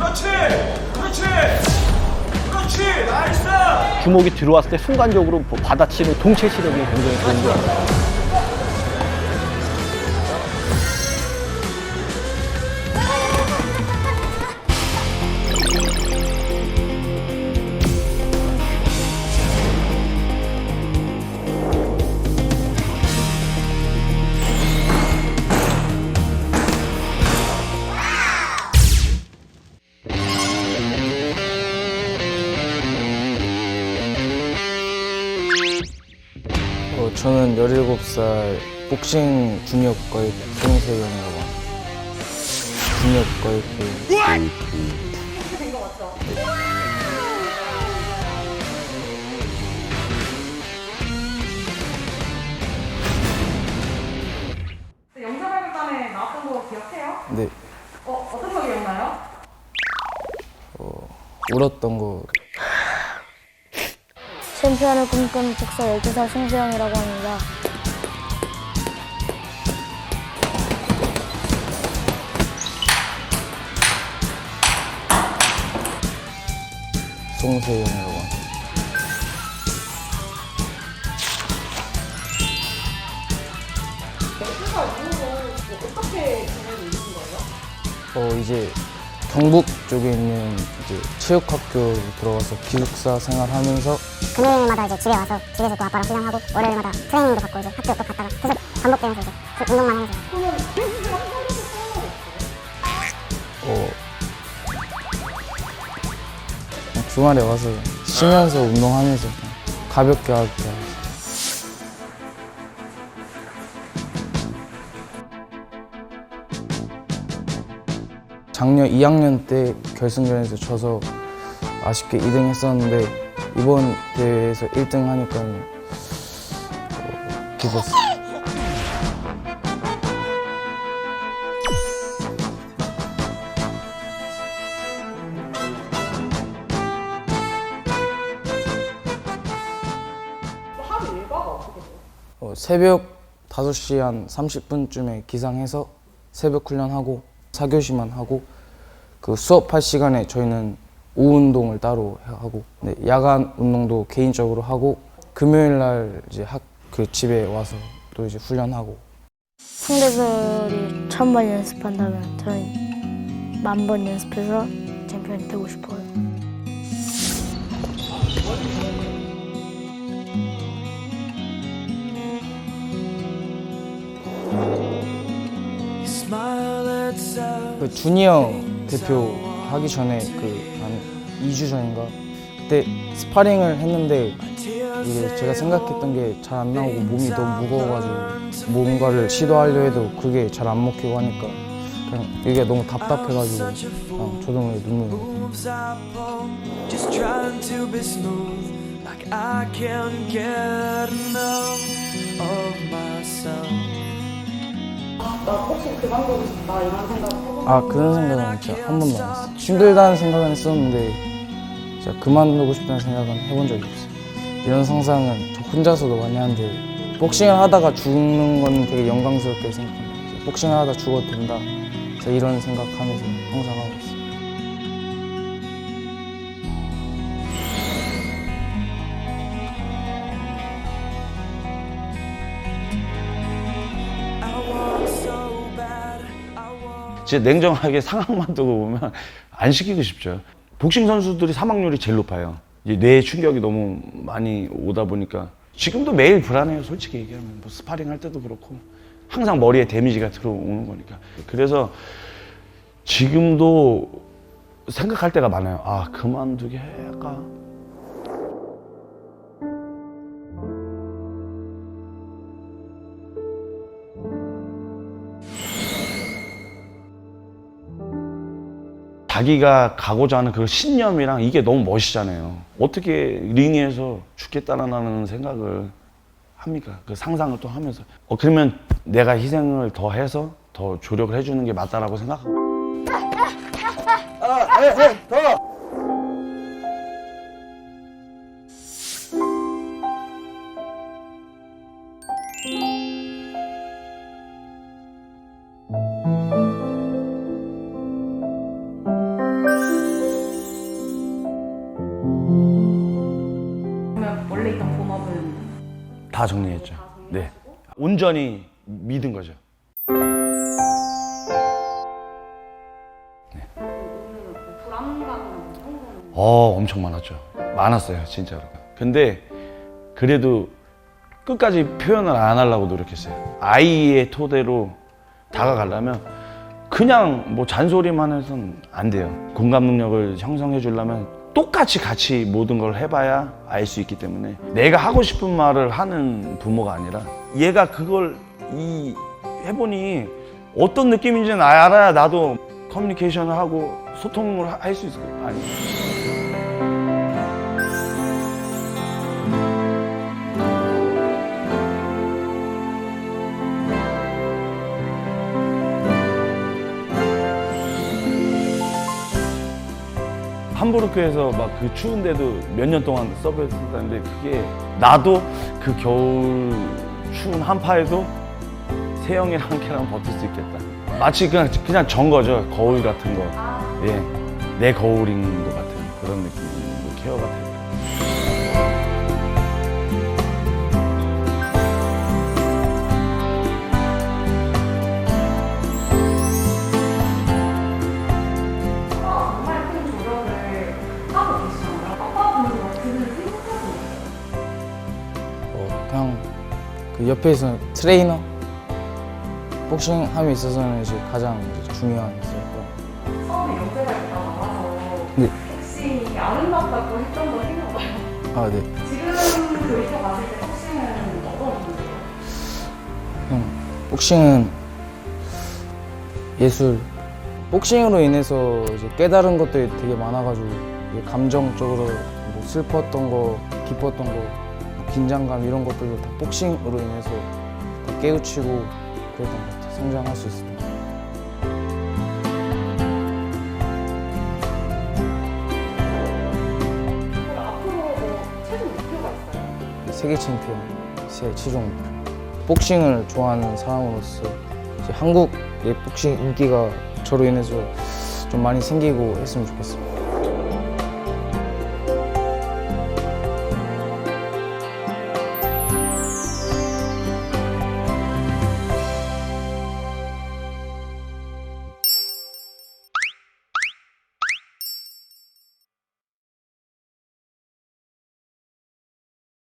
그렇지. 그렇지. 그렇지. 나이스. 주먹이 들어왔을 때 순간적으로 받아치는 동체 시력이 굉장히 좋은 것 같아요. 저는 17살 복싱 중역과의 송세영이라고 합니다. 중역과의 된거 맞죠? 영상발굴단에 나왔던 거 기억해요? 네, 어떤 거 기억나요? 울었던 거. 챔피언을 꿈꾸는 복서 12살 송세영이라고 합니다. 송세영이라고 합니다. 복수가 이후로 어떻게 지내고 있는 거예요? 이제 경북 쪽에 있는 이제 체육학교 들어가서 기숙사 생활하면서 금요일마다 이제 집에 와서 집에서 또 아빠랑 훈련하고 월요일마다 트레이닝도 받고 이제 학교 또 갔다가 계속 반복되면서 이제 운동만 하면서 그러면 복수가 한 번도 생각을 없어요? 주말에 와서 쉬면서 운동하면서 그냥 가볍게 하고 그냥. 작년 2학년 때 결승전에서 져서 아쉽게 2등 했었는데 이번 대회에서 1등 하니까 기뻤어요. 하루 일과가 어떻게 돼요? 새벽 5시 한 30분쯤에 기상해서 새벽 훈련하고 4교시만 하고 그 수업할 시간에 저희는 오후 운동을 따로 하고 야간 운동도 개인적으로 하고 금요일 날 이제 집에 와서 또 이제 훈련하고. 상대들이 1000번 연습한다면 저는 10,000번 연습해서 챔피언이 되고 싶어요. 그 주니어 대표 하기 전에 그 한 2주 전인가 그때 스파링을 했는데 이게 제가 생각했던 게 잘 안 나오고 몸이 너무 무거워가지고 뭔가를 시도하려 해도 그게 잘 안 먹히고 하니까 그냥 이게 너무 답답해가지고 그냥 저도 모르게 눈물이 Just trying to be smooth, like I can't get enough of myself. 나 혹시 그만두고 싶다 이런 생각 해본 아 그런 생각은 진짜 한 번도 안 했어요. 힘들다는 생각은 했었는데 진짜 그만두고 싶다는 생각은 해본 적이 없어요. 이런 상상은 저 혼자서도 많이 하는데 복싱을 하다가 죽는 건 되게 영광스럽게 생각합니다. 복싱을 하다 죽어도 된다. 그래서 이런 생각하면서 항상 하고 있어요. 진짜 냉정하게 상황만 두고 보면 안 시키고 싶죠. 복싱 선수들이 사망률이 제일 높아요. 이제 뇌에 충격이 너무 많이 오다 보니까 지금도 매일 불안해요. 솔직히 얘기하면 뭐 스파링 할 때도 그렇고 항상 머리에 데미지가 들어오는 거니까. 그래서 지금도 생각할 때가 많아요. 아, 그만두게 할까? 자기가 가고자 하는 그 신념이랑 이게 너무 멋있잖아요. 어떻게 링에서 죽겠다라는 생각을 합니까? 그 상상을 또 하면서. 그러면 내가 희생을 더 해서 더 조력을 해주는 게 맞다라고 생각하고. 더! 다 정리했죠. 네. 온전히 믿은 거죠. 엄청 많았죠. 많았어요, 진짜로. 근데 그래도 끝까지 표현을 안 하려고 노력했어요. 아이의 토대로 다가가려면 그냥 뭐 잔소리만 해서는 안 돼요. 공감 능력을 형성해 주려면 똑같이 같이 모든 걸 해봐야 알 수 있기 때문에 내가 하고 싶은 말을 하는 부모가 아니라 얘가 그걸 해보니 어떤 느낌인지는 알아야 나도 커뮤니케이션을 하고 소통을 할 수 있을 거예요. 아니. 함부르크에서 막 그 추운데도 몇 년 동안 서브했었는데 그게 나도 그 겨울 추운 한파에도 세영이랑 함께라면 버틸 수 있겠다. 마치 그냥 전 거죠. 거울 같은 거. 예, 내 거울인 것 같은 그런 느낌으로 케어가 돼요. 그냥 그 옆에서 트레이너 복싱함에 있어서는 이제 가장 이제 중요한 있었고. 처음에 연세가 있다 나와서 네. 복싱이 아름답다고 했던 거 생각나요? 아, 네. 지금 돌이켜 봤을 때 복싱은 어떤 건가요? 형, 복싱은 예술. 복싱으로 인해서 이제 깨달은 것들이 되게 많아가지고 이게 감정적으로 뭐 슬펐던 거, 기뻤던 거, 긴장감 이런 것들도 다 복싱으로 인해서 다 깨우치고 그랬던 것 같아요. 성장할 수 있습니다. 앞으로 뭐 최종 목표가 있어요? 세계 챔피언, 최종 목표. 복싱을 좋아하는 사람으로서 이제 한국의 복싱 인기가 저로 인해서 좀 많이 생기고 했으면 좋겠습니다.